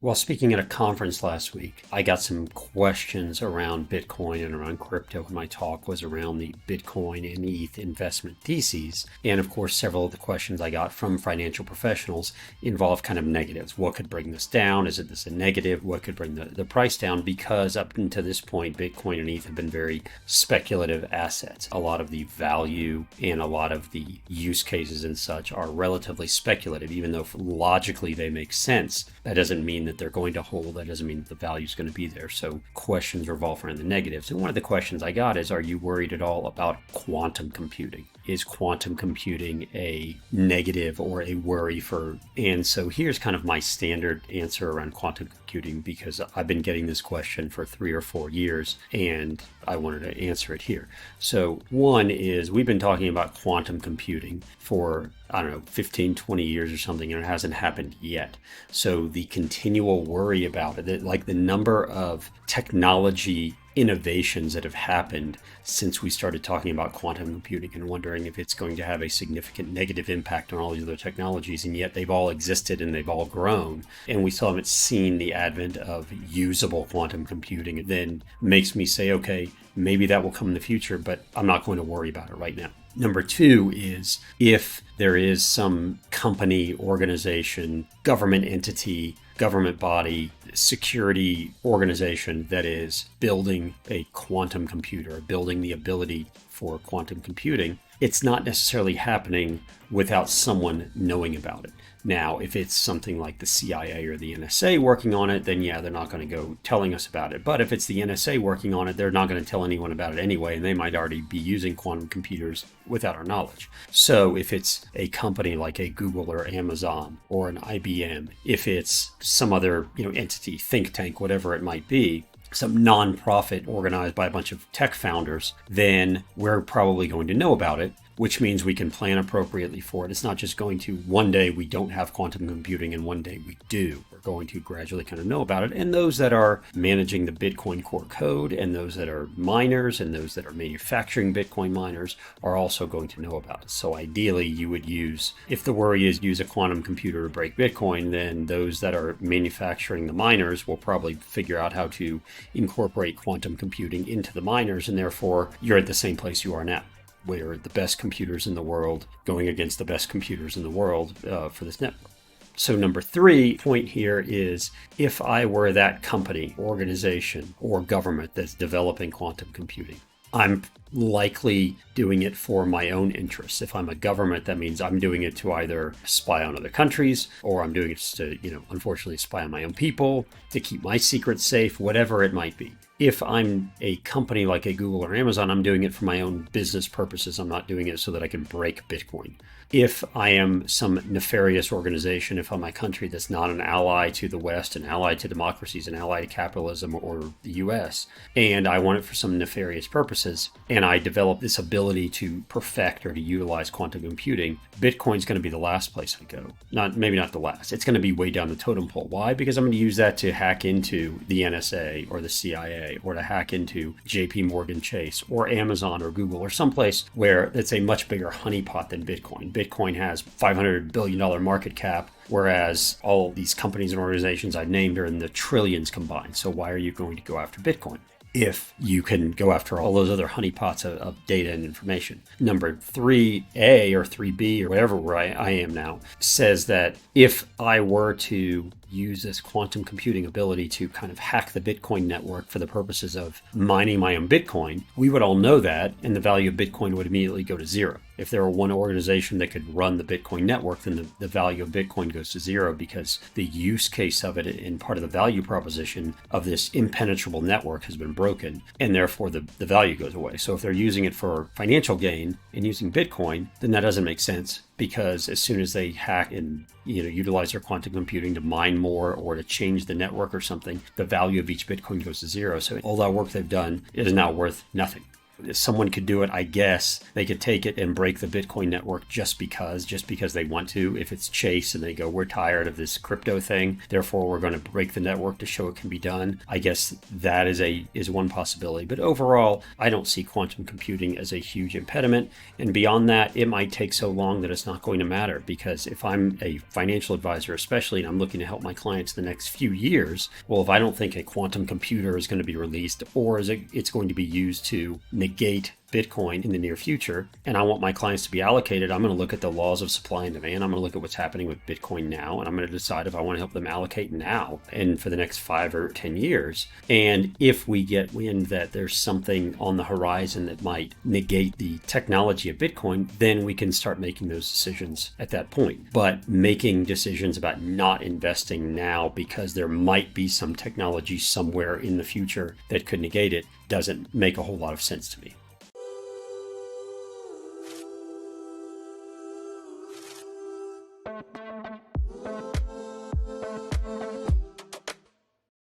While speaking at a conference last week, I got some questions around Bitcoin and around crypto, and my talk was around the Bitcoin and ETH investment theses. And of course, several of the questions I got from financial professionals involve kind of negatives. What could bring this down? Is it this a negative? What could bring the price down? Because up until this point, Bitcoin and ETH have been very speculative assets. A lot of the value and a lot of the use cases and such are relatively speculative, even though logically they make sense. That doesn't mean that they're going to hold. That doesn't mean that the value is going to be there. So questions revolve around the negatives. And one of the questions I got is, are you worried at all about quantum computing? Is quantum computing a negative or a worry for? And so here's kind of my standard answer around quantum computing, because I've been getting this question for 3 or 4 years and I wanted to answer it here. So one is, we've been talking about quantum computing for, 15, 20 years or something, and it hasn't happened yet. So the continual worry about it, like the number of technology innovations that have happened since we started talking about quantum computing and wondering if it's going to have a significant negative impact on all these other technologies, and yet they've all existed and they've all grown, and we still haven't seen the advent of usable quantum computing. It then makes me say, okay, maybe that will come in the future, but I'm not going to worry about it right now. Number two is, if there is some company, organization, government entity, government body, security organization that is building a quantum computer, building the ability for quantum computing, it's not necessarily happening without someone knowing about it. Now, if it's something like the CIA or the NSA working on it, then yeah, they're not going to go telling us about it. But if it's the NSA working on it, they're not going to tell anyone about it anyway, and they might already be using quantum computers without our knowledge. So if it's a company like a Google or Amazon or an IBM, if it's some other entity, think tank, whatever it might be, some nonprofit organized by a bunch of tech founders, then we're probably going to know about it, which means we can plan appropriately for it. It's not just going to, one day we don't have quantum computing and one day we do. We're going to gradually kind of know about it. And those that are managing the Bitcoin core code, and those that are miners, and those that are manufacturing Bitcoin miners are also going to know about it. So ideally you would use, if the worry is use a quantum computer to break Bitcoin, then those that are manufacturing the miners will probably figure out how to incorporate quantum computing into the miners, and therefore you're at the same place you are now, where the best computers in the world going against the best computers in the world for this network. So number 3 point here is, if I were that company, organization, or government that's developing quantum computing, I'm likely doing it for my own interests. If I'm a government, that means I'm doing it to either spy on other countries, or I'm doing it to, unfortunately spy on my own people, to keep my secrets safe, whatever it might be. If I'm a company like a Google or Amazon, I'm doing it for my own business purposes. I'm not doing it so that I can break Bitcoin. If I am some nefarious organization, if I'm a country that's not an ally to the West, an ally to democracies, an ally to capitalism or the US, and I want it for some nefarious purposes, and I develop this ability to perfect or to utilize quantum computing, Bitcoin's going to be the last place I go. Maybe not the last. It's going to be way down the totem pole. Why? Because I'm going to use that to hack into the NSA or the CIA, or to hack into JP Morgan Chase or Amazon or Google, or someplace where it's a much bigger honeypot than Bitcoin. Bitcoin has $500 billion market cap, whereas all these companies and organizations I've named are in the trillions combined. So why are you going to go after Bitcoin if you can go after all those other honeypots of data and information? Number 3A or 3B or whatever where I am now says that if I were to use this quantum computing ability to kind of hack the Bitcoin network for the purposes of mining my own Bitcoin, we would all know that, and the value of Bitcoin would immediately go to zero. If there were one organization that could run the Bitcoin network, then the value of Bitcoin goes to zero, because the use case of it and part of the value proposition of this impenetrable network has been broken, and therefore the value goes away. So if they're using it for financial gain and using Bitcoin, then that doesn't make sense, because as soon as they hack and utilize their quantum computing to mine more or to change the network or something, the value of each Bitcoin goes to zero. So all that work they've done is now worth nothing. someone could do it, I guess. They could take it and break the Bitcoin network just because they want to. If it's Chase and they go, we're tired of this crypto thing, therefore we're going to break the network to show it can be done. I guess that is one possibility. But overall, I don't see quantum computing as a huge impediment. And beyond that, it might take so long that it's not going to matter, because if I'm a financial advisor, especially, and I'm looking to help my clients the next few years, well, if I don't think a quantum computer is going to be released, or it's going to be used to negate Bitcoin in the near future, and I want my clients to be allocated, I'm going to look at the laws of supply and demand. I'm going to look at what's happening with Bitcoin now, and I'm going to decide if I want to help them allocate now and for the next 5 or 10 years. And if we get wind that there's something on the horizon that might negate the technology of Bitcoin, then we can start making those decisions at that point. But making decisions about not investing now because there might be some technology somewhere in the future that could negate it doesn't make a whole lot of sense to me.